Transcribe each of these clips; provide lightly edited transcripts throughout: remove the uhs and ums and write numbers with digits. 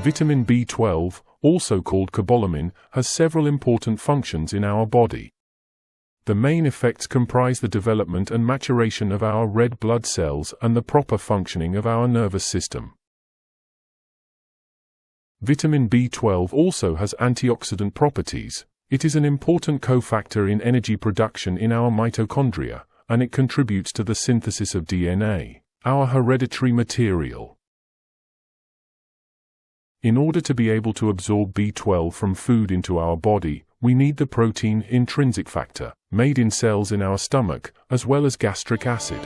Vitamin B12, also called cobalamin, has several important functions in our body. The main effects comprise the development and maturation of our red blood cells and the proper functioning of our nervous system. Vitamin B12 also has antioxidant properties. It is an important cofactor in energy production in our mitochondria, and it contributes to the synthesis of DNA, our hereditary material. In order to be able to absorb B12 from food into our body, we need the protein intrinsic factor, made in cells in our stomach, as well as gastric acid.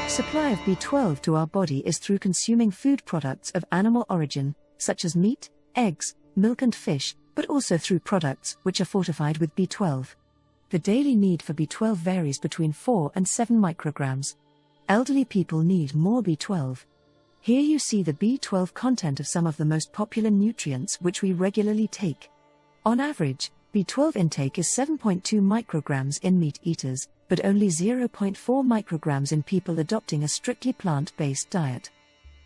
Supply of B12 to our body is through consuming food products of animal origin, such as meat, eggs, milk and fish, but also through products which are fortified with B12. The daily need for B12 varies between 4 and 7 micrograms. Elderly people need more B12. Here you see the B12 content of some of the most popular nutrients which we regularly take. On average, B12 intake is 7.2 micrograms in meat eaters, but only 0.4 micrograms in people adopting a strictly plant-based diet.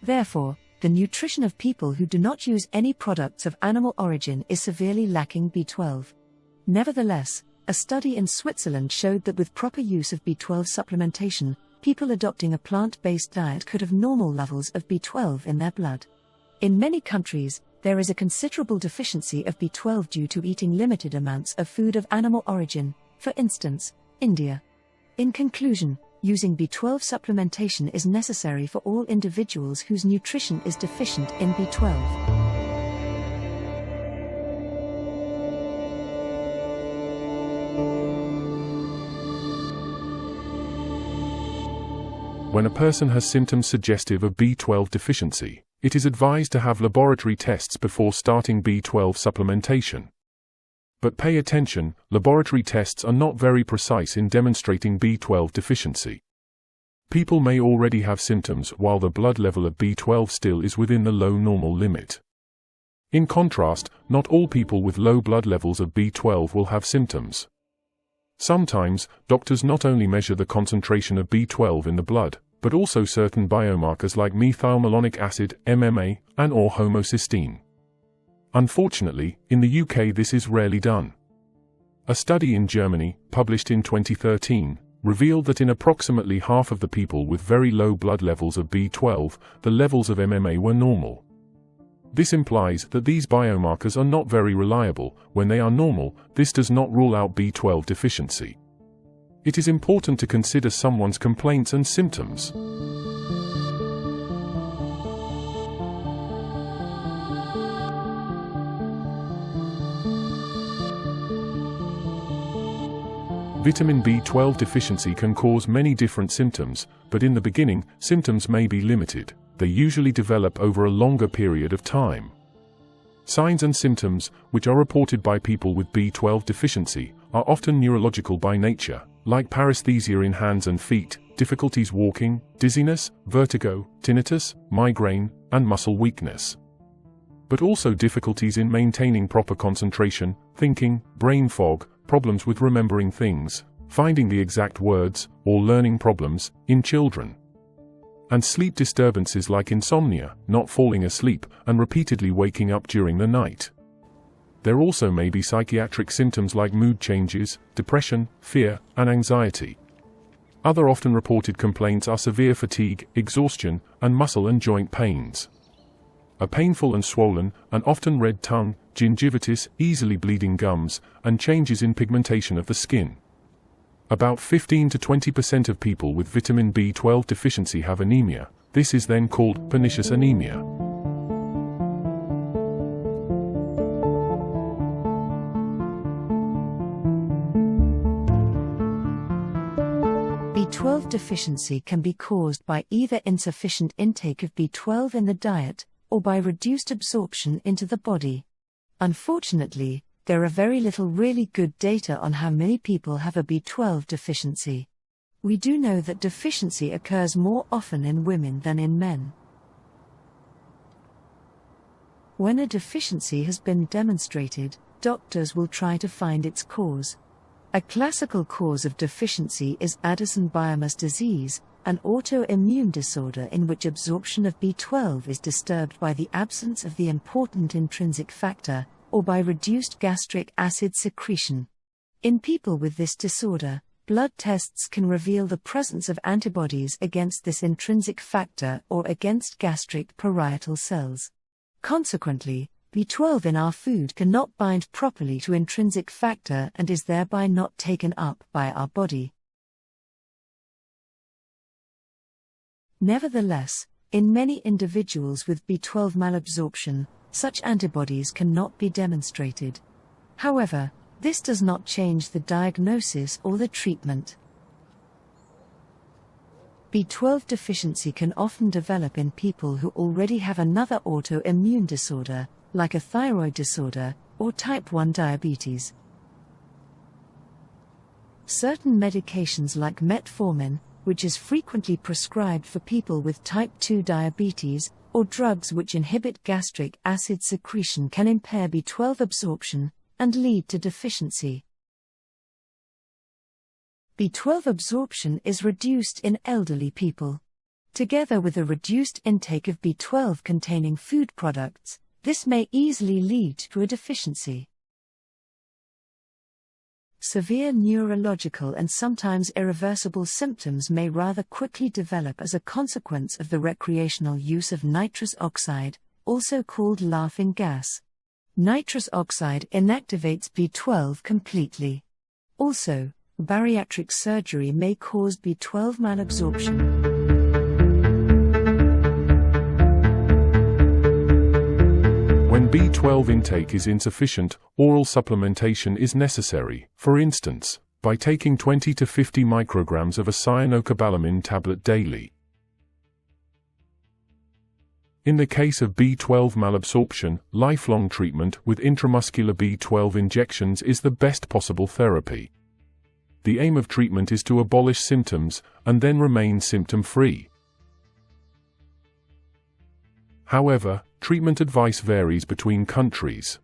Therefore, the nutrition of people who do not use any products of animal origin is severely lacking B12. Nevertheless, a study in Switzerland showed that with proper use of B12 supplementation, people adopting a plant-based diet could have normal levels of B12 in their blood. In many countries, there is a considerable deficiency of B12 due to eating limited amounts of food of animal origin, for instance, India. In conclusion, using B12 supplementation is necessary for all individuals whose nutrition is deficient in B12. When a person has symptoms suggestive of B12 deficiency, it is advised to have laboratory tests before starting B12 supplementation. But pay attention, laboratory tests are not very precise in demonstrating B12 deficiency. People may already have symptoms while the blood level of B12 still is within the low normal limit. In contrast, not all people with low blood levels of B12 will have symptoms. Sometimes, doctors not only measure the concentration of B12 in the blood, but also certain biomarkers like methylmalonic acid, MMA, and/or homocysteine. Unfortunately, in the UK this is rarely done. A study in Germany, published in 2013, revealed that in approximately half of the people with very low blood levels of B12, the levels of MMA were normal. This implies that these biomarkers are not very reliable. When they are normal, this does not rule out B12 deficiency. It is important to consider someone's complaints and symptoms. Vitamin B12 deficiency can cause many different symptoms, but in the beginning, symptoms may be limited. They usually develop over a longer period of time. Signs and symptoms, which are reported by people with B12 deficiency, are often neurological by nature, like paresthesia in hands and feet, difficulties walking, dizziness, vertigo, tinnitus, migraine, and muscle weakness. But also difficulties in maintaining proper concentration, thinking, brain fog, problems with remembering things, finding the exact words, or learning problems, in children. And sleep disturbances like insomnia, not falling asleep, and repeatedly waking up during the night. There also may be psychiatric symptoms like mood changes, depression, fear, and anxiety. Other often reported complaints are severe fatigue, exhaustion, and muscle and joint pains. A painful and swollen, and often red tongue, gingivitis, easily bleeding gums, and changes in pigmentation of the skin. About 15 to 20% of people with vitamin B12 deficiency have anemia. This is then called pernicious anemia. B12 deficiency can be caused by either insufficient intake of B12 in the diet, or by reduced absorption into the body. Unfortunately, there are very little really good data on how many people have a B12 deficiency. We do know that deficiency occurs more often in women than in men. When a deficiency has been demonstrated, doctors will try to find its cause. A classical cause of deficiency is Addison biomass disease, an autoimmune disorder in which absorption of B12 is disturbed by the absence of the important intrinsic factor, or by reduced gastric acid secretion. In people with this disorder, blood tests can reveal the presence of antibodies against this intrinsic factor or against gastric parietal cells. Consequently, B12 in our food cannot bind properly to intrinsic factor and is thereby not taken up by our body. Nevertheless, in many individuals with B12 malabsorption, such antibodies cannot be demonstrated. However, this does not change the diagnosis or the treatment. B12 deficiency can often develop in people who already have another autoimmune disorder, like a thyroid disorder, or type 1 diabetes. Certain medications like metformin, which is frequently prescribed for people with type 2 diabetes, or drugs which inhibit gastric acid secretion can impair B12 absorption and lead to deficiency. B12 absorption is reduced in elderly people. Together with a reduced intake of B12 containing food products, this may easily lead to a deficiency. Severe neurological and sometimes irreversible symptoms may rather quickly develop as a consequence of the recreational use of nitrous oxide, also called laughing gas. Nitrous oxide inactivates B12 completely. Also, bariatric surgery may cause B12 malabsorption. When B12 intake is insufficient, oral supplementation is necessary, for instance, by taking 20 to 50 micrograms of a cyanocobalamin tablet daily. In the case of B12 malabsorption, lifelong treatment with intramuscular B12 injections is the best possible therapy. The aim of treatment is to abolish symptoms and then remain symptom-free. However, treatment advice varies between countries.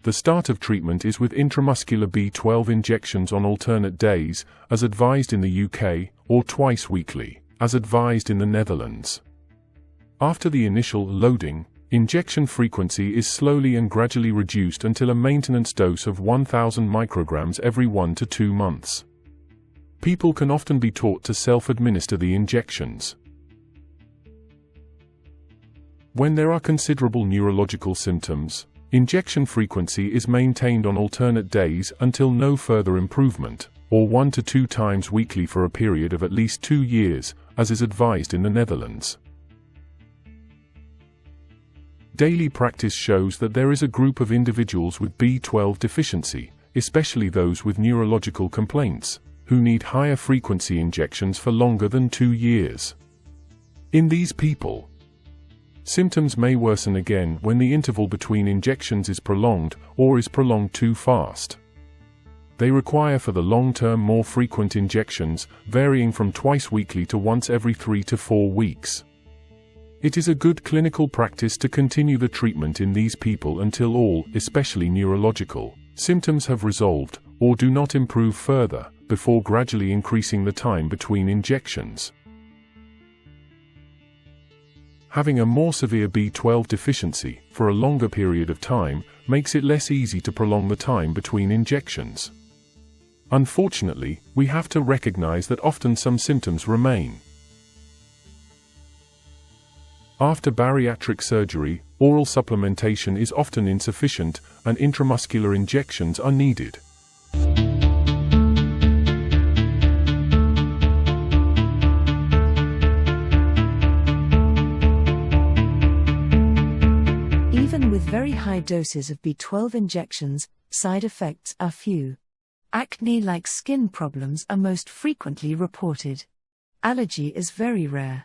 The start of treatment is with intramuscular B12 injections on alternate days, as advised in the UK, or twice weekly, as advised in the Netherlands. After the initial loading, injection frequency is slowly and gradually reduced until a maintenance dose of 1000 micrograms every 1 to 2 months. People can often be taught to self-administer the injections. When there are considerable neurological symptoms, injection frequency is maintained on alternate days until no further improvement, or 1 to 2 times weekly for a period of at least 2 years, as is advised in the Netherlands. Daily practice shows that there is a group of individuals with B12 deficiency, especially those with neurological complaints, who need higher frequency injections for longer than 2 years. In these people, symptoms may worsen again when the interval between injections is prolonged or is prolonged too fast. They require for the long term more frequent injections, varying from twice weekly to once every 3 to 4 weeks. It is a good clinical practice to continue the treatment in these people until all, especially neurological, symptoms have resolved, or do not improve further, before gradually increasing the time between injections. Having a more severe B12 deficiency, for a longer period of time, makes it less easy to prolong the time between injections. Unfortunately, we have to recognize that often some symptoms remain. After bariatric surgery, oral supplementation is often insufficient, and intramuscular injections are needed. Even with very high doses of B12 injections, side effects are few. Acne-like skin problems are most frequently reported. Allergy is very rare.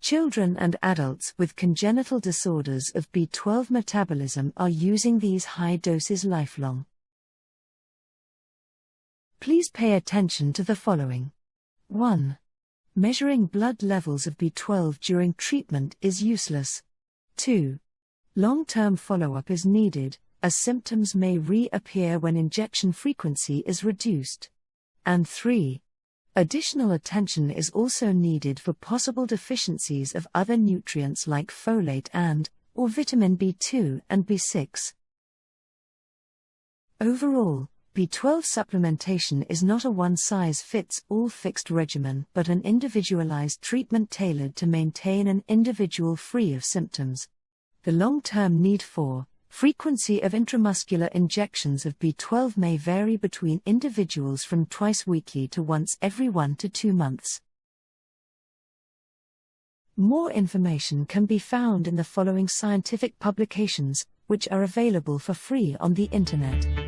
Children and adults with congenital disorders of B12 metabolism are using these high doses lifelong. Please pay attention to the following. 1. Measuring blood levels of B12 during treatment is useless. 2. Long-term follow-up is needed, as symptoms may reappear when injection frequency is reduced. And 3. Additional attention is also needed for possible deficiencies of other nutrients like folate or vitamin B2 and B6. Overall, B12 supplementation is not a one-size-fits-all fixed regimen but an individualized treatment tailored to maintain an individual free of symptoms. The long-term need for frequency of intramuscular injections of B12 may vary between individuals from twice weekly to once every 1 to 2 months. More information can be found in the following scientific publications, which are available for free on the Internet.